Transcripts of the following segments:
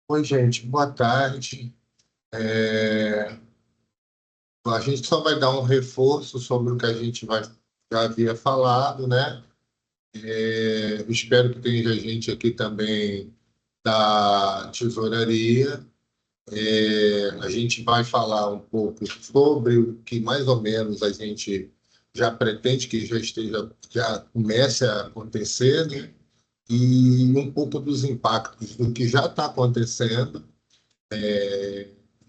Oi, gente, boa tarde. É, a gente só vai dar um reforço sobre o que a gente já havia falado, né? Eu espero que tenha gente aqui também da tesouraria. A gente vai falar um pouco sobre o que mais ou menos a gente já pretende que já comece a acontecer, né? E um pouco dos impactos do que já está acontecendo.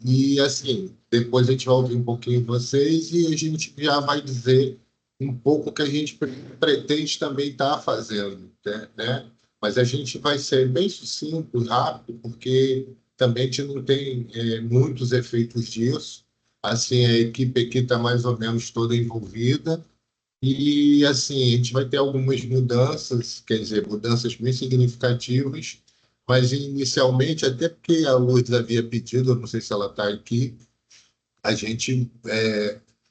E assim, depois a gente vai ouvir um pouquinho de vocês e a gente já vai dizer um pouco o que a gente pretende também estar fazendo, né? Mas a gente vai ser bem sucinto, rápido, porque também a gente não tem muitos efeitos disso. Assim, a equipe aqui está mais ou menos toda envolvida e assim, a gente vai ter algumas mudanças, quer dizer, mudanças bem significativas, mas inicialmente, até porque a Lourdes havia pedido, eu não sei se ela está aqui, a gente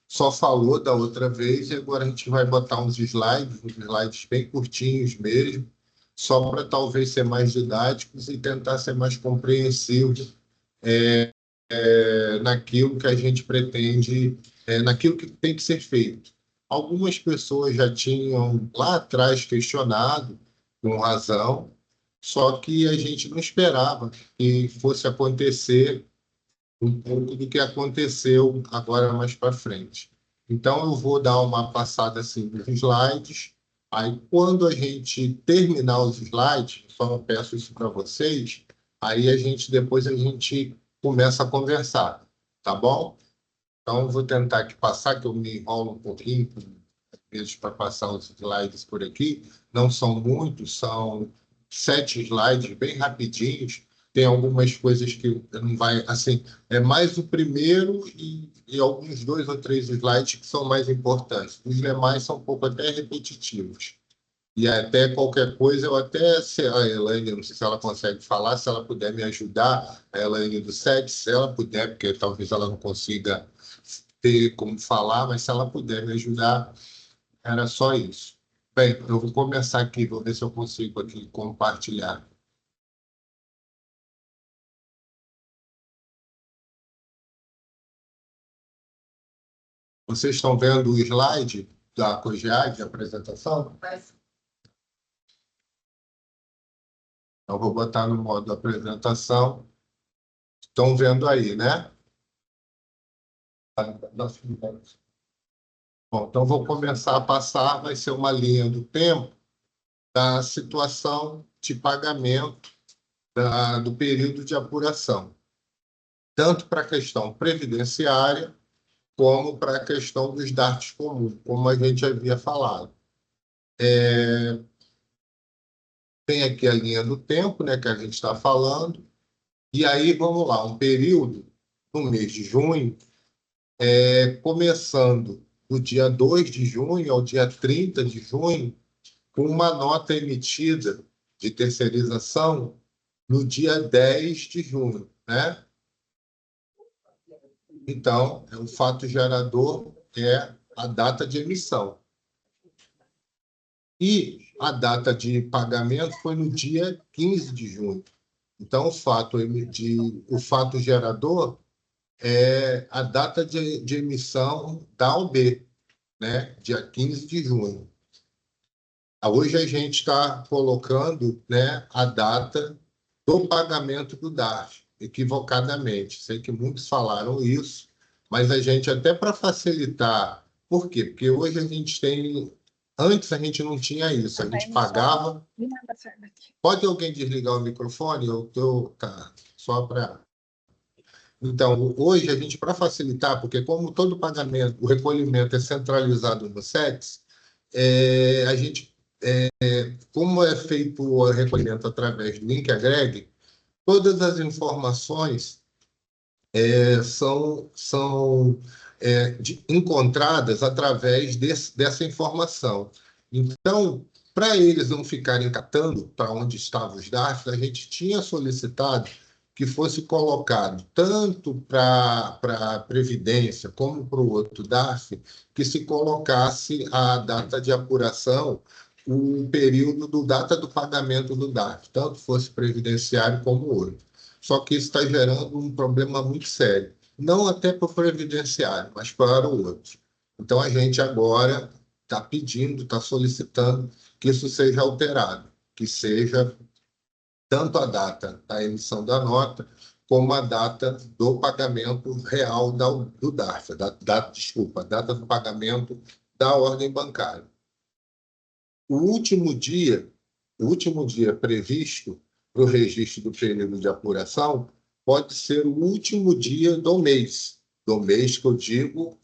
só falou da outra vez e agora a gente vai botar uns slides bem curtinhos mesmo, só para talvez ser mais didáticos e tentar ser mais compreensivo naquilo que a gente pretende, naquilo que tem que ser feito. Algumas pessoas já tinham lá atrás questionado, com razão, só que a gente não esperava que fosse acontecer um pouco do que aconteceu agora mais para frente. Então, eu vou dar uma passada assim nos slides. Aí, quando a gente terminar os slides, só peço isso para vocês, aí depois a gente começa a conversar, tá bom? Então, eu vou tentar aqui passar, que eu me enrolo um pouquinho, às vezes, para passar os slides por aqui. Não são muitos, são 7 slides, bem rapidinhos. Tem algumas coisas que não vai, assim, é mais o primeiro e alguns 2 ou 3 slides que são mais importantes. Os demais são um pouco até repetitivos. E até qualquer coisa, eu até, se a Elaine, não sei se ela consegue falar, se ela puder me ajudar, a Elaine do SET, se ela puder, porque talvez ela não consiga ter como falar, mas se ela puder me ajudar, era só isso. Bem, eu vou começar aqui, vou ver se eu consigo aqui compartilhar. Vocês estão vendo o slide da COGEAD, de apresentação? Eu vou botar no modo apresentação. Estão vendo aí, né? Bom, então vou começar a passar, vai ser uma linha do tempo da situação de pagamento do período de apuração, tanto para a questão previdenciária, como para a questão dos dados comuns, como a gente havia falado. Tem aqui a linha do tempo, né, que a gente está falando, e aí vamos lá, um período no mês de junho, começando do dia 2 de junho ao dia 30 de junho, com uma nota emitida de terceirização no dia 10 de junho, né? Então, o fato gerador é a data de emissão. E a data de pagamento foi no dia 15 de junho. Então, o fato gerador é a data de emissão da OB, né? Dia 15 de junho. Hoje a gente está colocando, né, a data do pagamento do DARF, equivocadamente. Sei que muitos falaram isso, mas a gente, até para facilitar, por quê? Porque hoje a gente tem. Antes a gente não tinha isso, a gente pagava. Pode alguém desligar o microfone? Tá, só para. Então, hoje a gente, para facilitar, porque como todo pagamento, o recolhimento é centralizado no SETS, a gente, como é feito o recolhimento através do link agregue, todas as informações são encontradas através dessa informação. Então, para eles não ficarem catando para onde estavam os DARFs, a gente tinha solicitado que fosse colocado tanto para a Previdência como para o outro DARF, que se colocasse a data de apuração, o período do data do pagamento do DARF, tanto fosse previdenciário como outro. só que isso está gerando um problema muito sério, não até para o previdenciário, mas para o outro. Então, a gente agora está pedindo, está solicitando que isso seja alterado, que seja tanto a data da emissão da nota, como a data do pagamento real do DARF, desculpa, a data do pagamento da ordem bancária. O último dia previsto para o registro do período de apuração pode ser o último dia do mês que eu digo,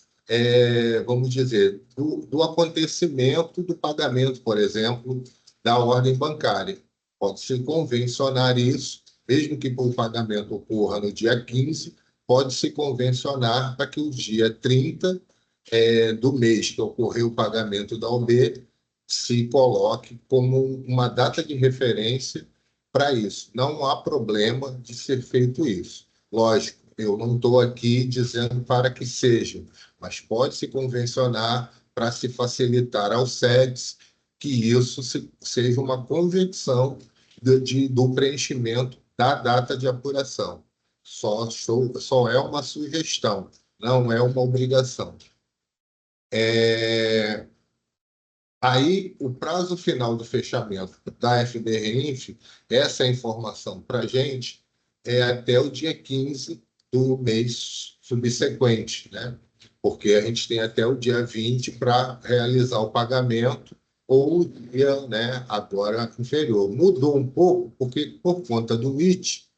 vamos dizer, do acontecimento do pagamento, por exemplo, da ordem bancária. Pode-se convencionar isso, mesmo que o pagamento ocorra no dia 15, pode-se convencionar para que o dia 30 do mês que ocorreu o pagamento da OB se coloque como uma data de referência para isso. Não há problema de ser feito isso. Lógico, eu não estou aqui dizendo para que seja, mas pode-se convencionar para se facilitar aos SEDs que isso seja uma convenção do preenchimento da data de apuração. Só é uma sugestão, não é uma obrigação. Aí, o prazo final do fechamento da FDRINF, essa informação para a gente, é até o dia 15 do mês subsequente, né? Porque a gente tem até o dia 20 para realizar o pagamento ou o dia, né, agora inferior. Mudou um pouco, porque por conta do MIT,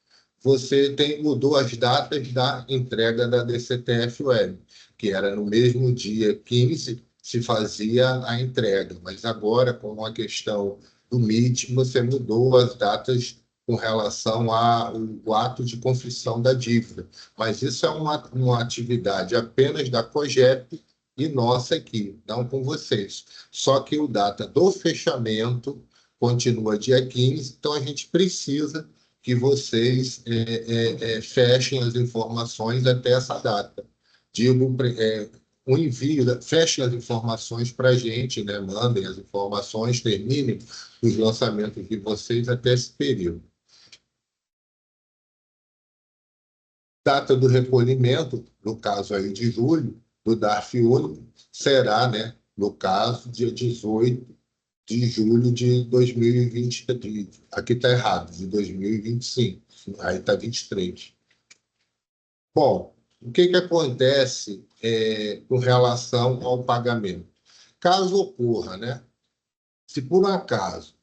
mudou as datas da entrega da DCTF Web, que era no mesmo dia 15 se fazia a entrega, mas agora, com a questão do MIT, você mudou as datas com relação ao ato de confissão da dívida. Mas isso é uma atividade apenas da COGEP e nossa aqui, não com vocês. Só que o data do fechamento continua dia 15, então a gente precisa que vocês fechem as informações até essa data. Digo, o envio, fechem as informações para a gente, né? Mandem as informações, terminem os lançamentos de vocês até esse período. Data do recolhimento, no caso aí de julho, do DARF único, será, né, no caso, dia 18 de julho de 2020. Aqui está errado, de 2025. Aí está 23. Bom, o que acontece com relação ao pagamento? Caso ocorra, né? Se por um acaso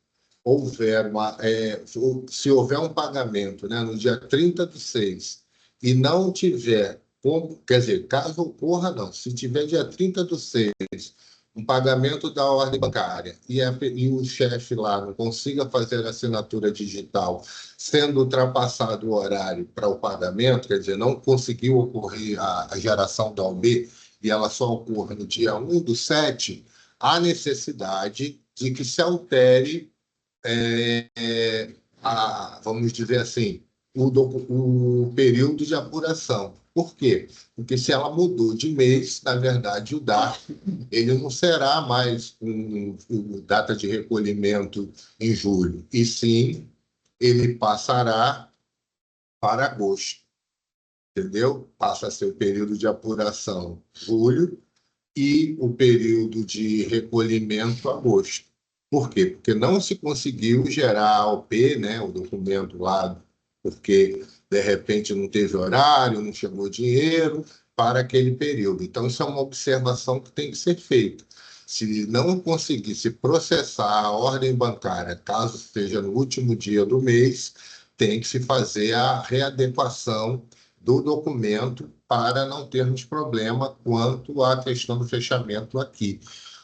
se houver um pagamento, né, no dia 30/6 e não tiver como, quer dizer, caso ocorra, não, se tiver dia 30/6 um pagamento da ordem bancária e o chefe lá não consiga fazer a assinatura digital, sendo ultrapassado o horário para o pagamento, quer dizer, não conseguiu ocorrer a geração da OB e ela só ocorre no dia 1/7, há necessidade de que se altere, vamos dizer assim, o período de apuração. Por quê? Porque se ela mudou de mês, na verdade, o DARF ele não será mais data de recolhimento em julho, e sim ele passará para agosto, entendeu? Passa a ser o período de apuração julho e o período de recolhimento agosto. Por quê? Porque não se conseguiu gerar a OP, né, o documento lá, porque de repente não teve horário, não chegou dinheiro para aquele período. Então, isso é uma observação que tem que ser feita. Se não conseguir se processar a ordem bancária, caso esteja no último dia do mês, tem que se fazer a readequação do documento para não termos problema quanto à questão do fechamento aqui.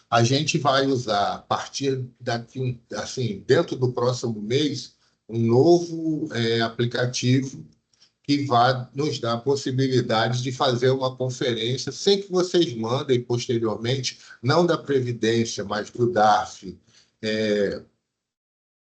A gente vai usar, a partir daqui, assim, dentro do próximo mês, um novo aplicativo que vai nos dar a possibilidade de fazer uma conferência, sem que vocês mandem posteriormente, não da Previdência, mas do DARF,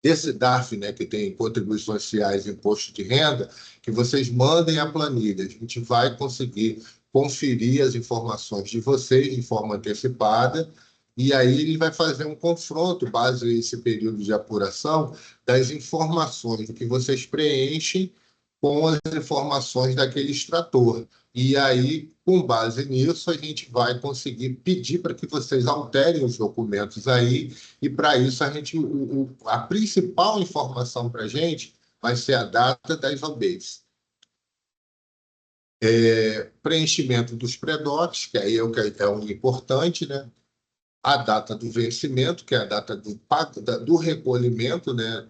desse DARF, né, que tem contribuições sociais e imposto de renda, que vocês mandem a planilha. A gente vai conseguir conferir as informações de vocês de forma antecipada, e aí ele vai fazer um confronto, base nesse período de apuração, das informações que vocês preenchem com as informações daquele extrator. E aí, com base nisso, a gente vai conseguir pedir para que vocês alterem os documentos aí, e para isso a principal informação para a gente vai ser a data das OBs. Preenchimento dos pré-docs, que aí é o importante, né? A data do vencimento, que é a data do recolhimento, né,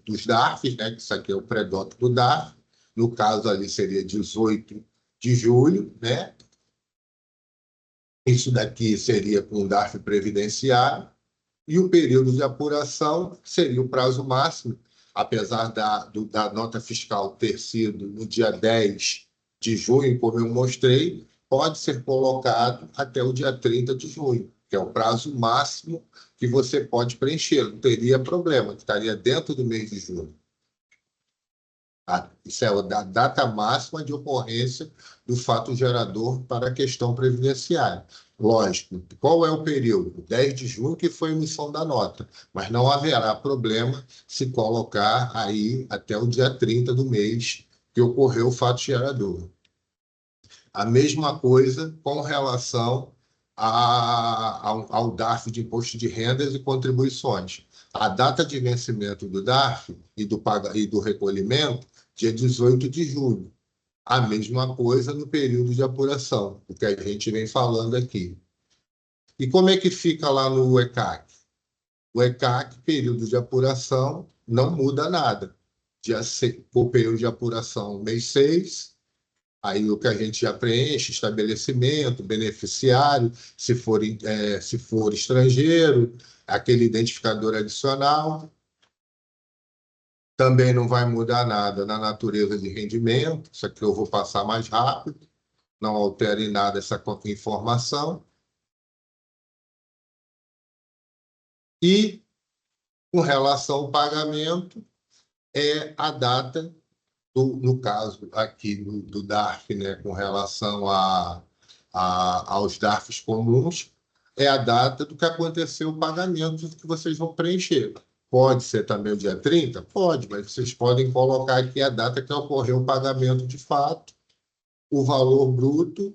dos DARFs, né, que isso aqui é o pré-doc do DARF, no caso ali seria 18 de julho, né? Isso daqui seria com o DARF previdenciário, e o período de apuração seria o prazo máximo, apesar da nota fiscal ter sido no dia 10 de junho, como eu mostrei, pode ser colocado até o dia 30 de junho, que é o prazo máximo que você pode preencher. Não teria problema, estaria dentro do mês de junho. Isso é a data máxima de ocorrência do fato gerador para a questão previdenciária. Lógico, qual é o período? 10 de junho, que foi a emissão da nota, mas não haverá problema se colocar aí até o dia 30 do mês que ocorreu o fato gerador. A mesma coisa com relação ao DARF de Imposto de Rendas e Contribuições. A data de vencimento do DARF e do recolhimento, dia 18 de julho. A mesma coisa no período de apuração, o que a gente vem falando aqui. E como é que fica lá no ECAC? O ECAC, período de apuração, não muda nada. O período de apuração, mês 6, aí o que a gente já preenche, estabelecimento, beneficiário, se for estrangeiro, aquele identificador adicional. Também não vai mudar nada na natureza de rendimento, isso aqui eu vou passar mais rápido, não altera em nada essa informação. E, com relação ao pagamento, é a data, no caso aqui do DARF, né, com relação aos DARFs comuns, é a data do que aconteceu o pagamento que vocês vão preencher. Pode ser também o dia 30? Pode, mas vocês podem colocar aqui a data que ocorreu o pagamento de fato, o valor bruto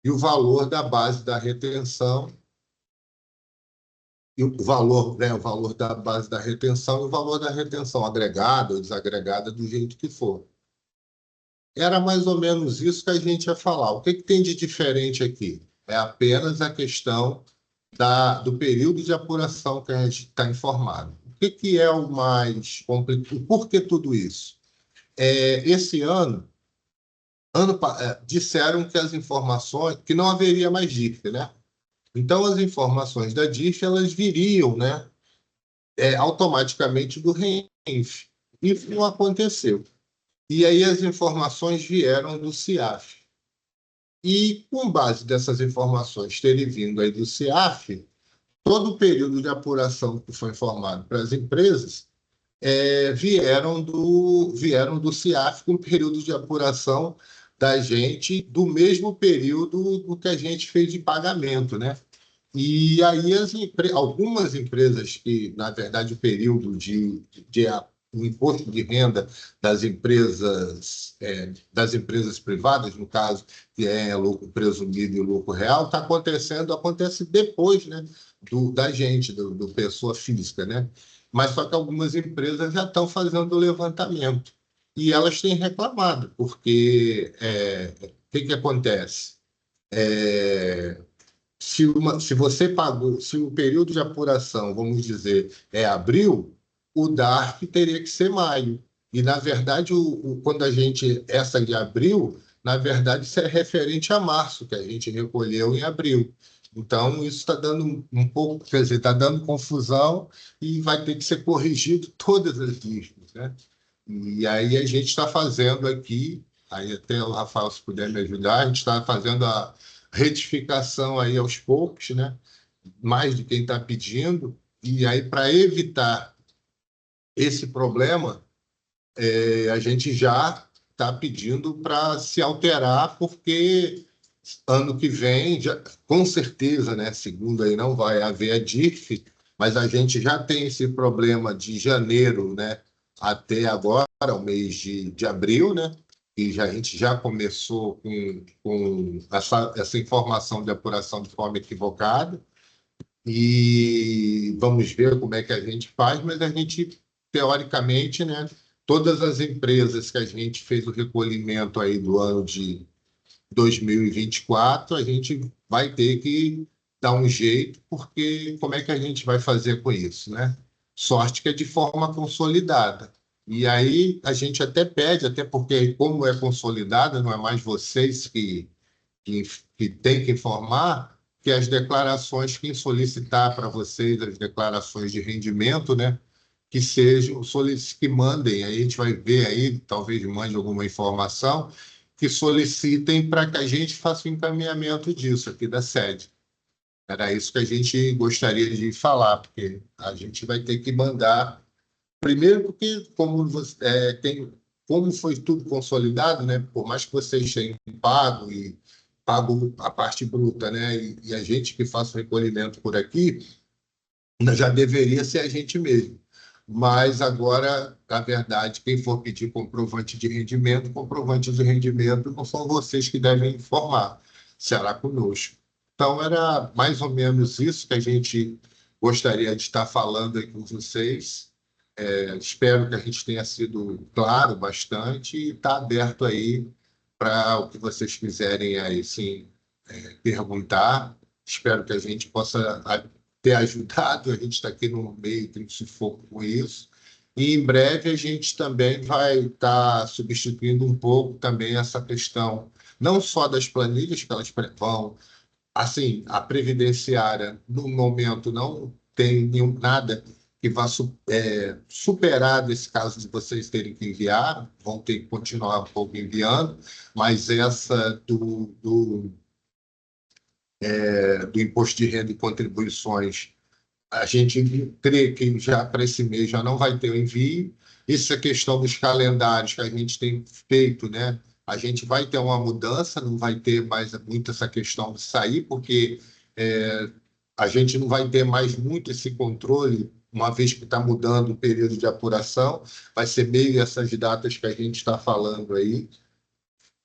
e o valor da base da retenção, e o valor, né, o valor da base da retenção e o valor da retenção agregada ou desagregada, do jeito que for. Era mais ou menos isso que a gente ia falar. O que tem de diferente aqui? É apenas a questão do período de apuração que a gente está informado. O que é o mais complicado? Por que tudo isso? Esse ano disseram que as informações, que não haveria mais DIF, né? Então, as informações da DIF, elas viriam, né, automaticamente do RENF. Isso não aconteceu. E aí as informações vieram do CIAF. E, com base dessas informações terem vindo aí do CIAF, todo o período de apuração que foi informado para as empresas vieram do CIAF, com período de apuração da gente do mesmo período do que a gente fez de pagamento, né? E aí algumas empresas que, na verdade, o período o imposto de renda das empresas privadas, no caso, que é lucro presumido e lucro real, acontece depois, né, da gente, do pessoa física, né? Mas só que algumas empresas já estão fazendo o levantamento e elas têm reclamado, porque o que acontece? Se você pagou, se o período de apuração, vamos dizer, é abril, o DARF teria que ser maio. E, na verdade, quando essa de abril, na verdade, isso é referente a março, que a gente recolheu em abril. Então, isso está dando um pouco, quer dizer, está dando confusão e vai ter que ser corrigido todas as listas, né? E aí a gente está fazendo aqui, aí até o Rafael, se puder me ajudar, a gente está fazendo a retificação aí aos poucos, né? Mais de quem está pedindo, e aí para evitar esse problema, a gente já está pedindo para se alterar, porque ano que vem, com certeza, né? Segundo aí, não vai haver a DIF, mas a gente já tem esse problema de janeiro, né? até agora, o mês de abril, né? E a gente já começou com essa informação de apuração de forma equivocada, e vamos ver como é que a gente faz, mas a gente, teoricamente, né, todas as empresas que a gente fez o recolhimento aí do ano de 2024, a gente vai ter que dar um jeito, porque como é que a gente vai fazer com isso, né? Sorte que é de forma consolidada. E aí a gente até pede, até porque como é consolidada, não é mais vocês que, que têm que informar, que as declarações, quem solicitar para vocês as declarações de rendimento, né? Que sejam, que mandem, aí a gente vai ver aí, talvez mande alguma informação, que solicitem para que a gente faça o encaminhamento disso aqui da sede. Era isso que a gente gostaria de falar, porque a gente vai ter que mandar, primeiro porque como foi tudo consolidado, né? Por mais que vocês tenham pago e pago a parte bruta, né? E a gente que faça o recolhimento por aqui, já deveria ser a gente mesmo. Mas agora, na verdade, quem for pedir comprovante de rendimento não são vocês que devem informar, será conosco. Então, era mais ou menos isso que a gente gostaria de estar falando aqui com vocês. Espero que a gente tenha sido claro bastante e está aberto aí para o que vocês quiserem aí, sim, perguntar. Espero que a gente possa ter ajudado. A gente está aqui no meio, tem sufoco com isso. E em breve a gente também vai estar substituindo um pouco também essa questão, não só das planilhas, que elas vão, assim, a previdenciária, no momento, não tem nada que vá superar desse caso de vocês terem que enviar, vão ter que continuar um pouco enviando, mas essa do imposto de renda e contribuições, a gente crê que já para esse mês já não vai ter o envio. Essa questão dos calendários que a gente tem feito, né? A gente vai ter uma mudança, não vai ter mais muito essa questão de sair, porque é, a gente não vai ter mais muito esse controle, uma vez que está mudando o período de apuração, vai ser meio essas datas que a gente está falando aí.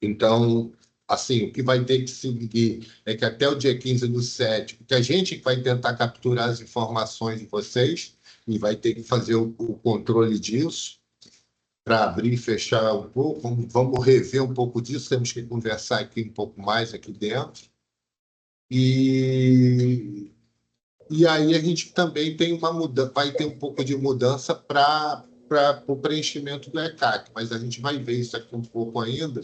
Então, assim, o que vai ter que seguir é que até o dia 15/7, porque a gente vai tentar capturar as informações de vocês e vai ter que fazer o controle disso para abrir e fechar um pouco. Vamos rever um pouco disso, temos que conversar aqui um pouco mais aqui dentro. E, e aí a gente também tem uma mudança, vai ter um pouco de mudança para o preenchimento do ECAC, mas a gente vai ver isso aqui um pouco ainda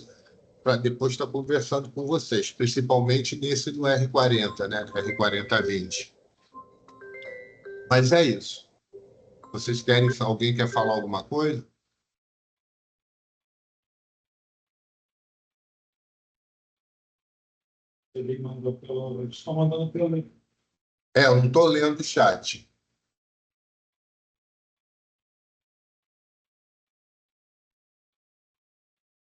para depois estar conversando com vocês, principalmente nesse do R40, né? R4020. Mas é isso. Vocês querem, alguém quer falar alguma coisa? Ele mandou pelo. Eles estão mandando pelo link. Eu não estou lendo o chat.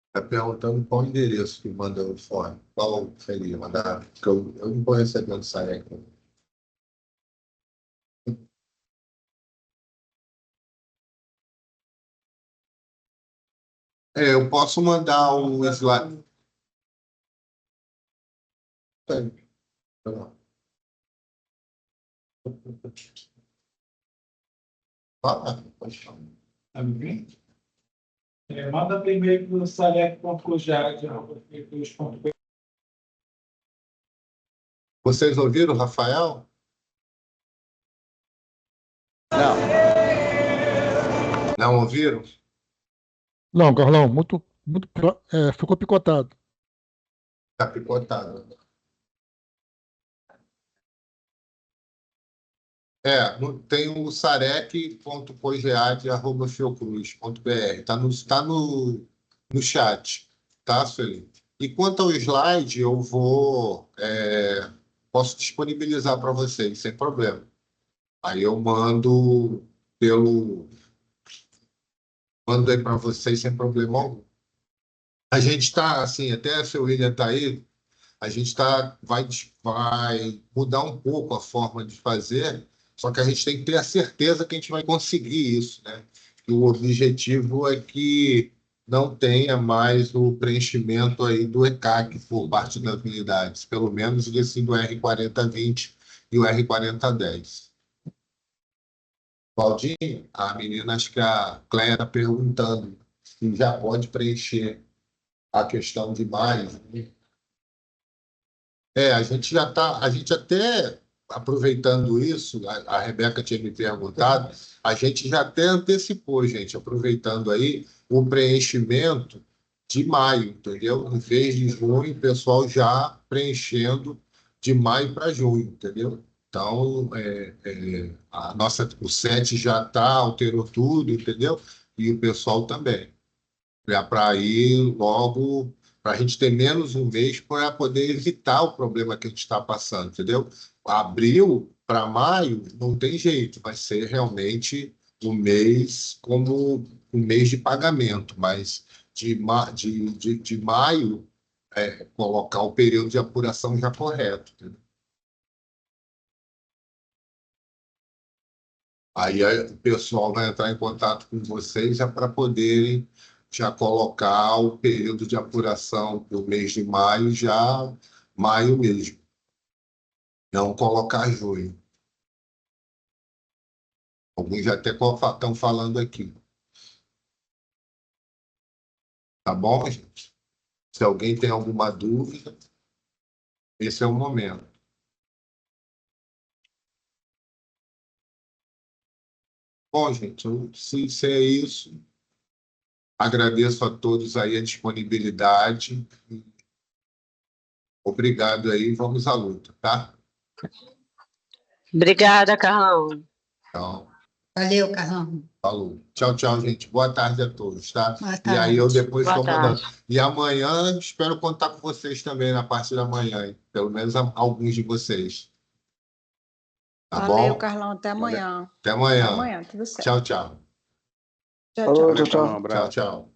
Está perguntando qual endereço que manda o fone. Qual seria mandar? Porque eu não estou recebendo SAEC. Eu posso mandar o slide. Fala, pode falar. Tá me vendo? Manda primeiro para o salec.jade.com. Vocês ouviram, Rafael? Não. Não ouviram? Não, Carlão, ficou picotado. Está picotado. Tem o sarec.cogead.fiocruz.br. Está no chat, tá, Sueli? E quanto ao slide, posso disponibilizar para vocês, sem problema. Aí eu mando aí para vocês sem problema algum. A gente está, assim, até se o William está aí, a gente vai mudar um pouco a forma de fazer, só que a gente tem que ter a certeza que a gente vai conseguir isso, né? o objetivo é que não tenha mais o preenchimento aí do ECAC por parte das unidades, pelo menos desse do R4020 e o R4010. Claudinho, a menina, acho que a Cléia está perguntando se já pode preencher a questão de mais. A gente já está, a gente até, aproveitando isso, a Rebeca tinha me perguntado, a gente já até antecipou, gente, aproveitando aí o preenchimento de maio, entendeu? Em vez de junho, o pessoal já preenchendo de maio para junho, entendeu? Então, o SET já está, alterou tudo, entendeu? E o pessoal também. Para ir logo, para a gente ter menos um mês para poder evitar o problema que a gente está passando, entendeu? Abril para maio não tem jeito, vai ser realmente um mês como um mês de pagamento, mas de maio colocar o período de apuração já correto, entendeu? Aí o pessoal vai entrar em contato com vocês já para poderem já colocar o período de apuração do mês de maio, já maio mesmo, não colocar junho. Alguns já até estão falando aqui. Tá bom, gente? Se alguém tem alguma dúvida, esse é o momento. Bom, gente, se é isso, agradeço a todos aí a disponibilidade. Obrigado aí, vamos à luta, tá? Obrigada, Carlão. Então, Valeu, Carlão. falou. Tchau, tchau, gente. Boa tarde a todos, tá? Boa E aí eu tarde. depois Boa estou mandando. tarde. E amanhã espero contar com vocês também na parte da manhã, hein? Pelo menos alguns de vocês. Tá Valeu, bom? Carlão. Até amanhã. Até Até amanhã. amanhã, tudo certo. Tchau, tchau. Tchau, Falou, tchau. tchau, tchau. Tchau, tchau.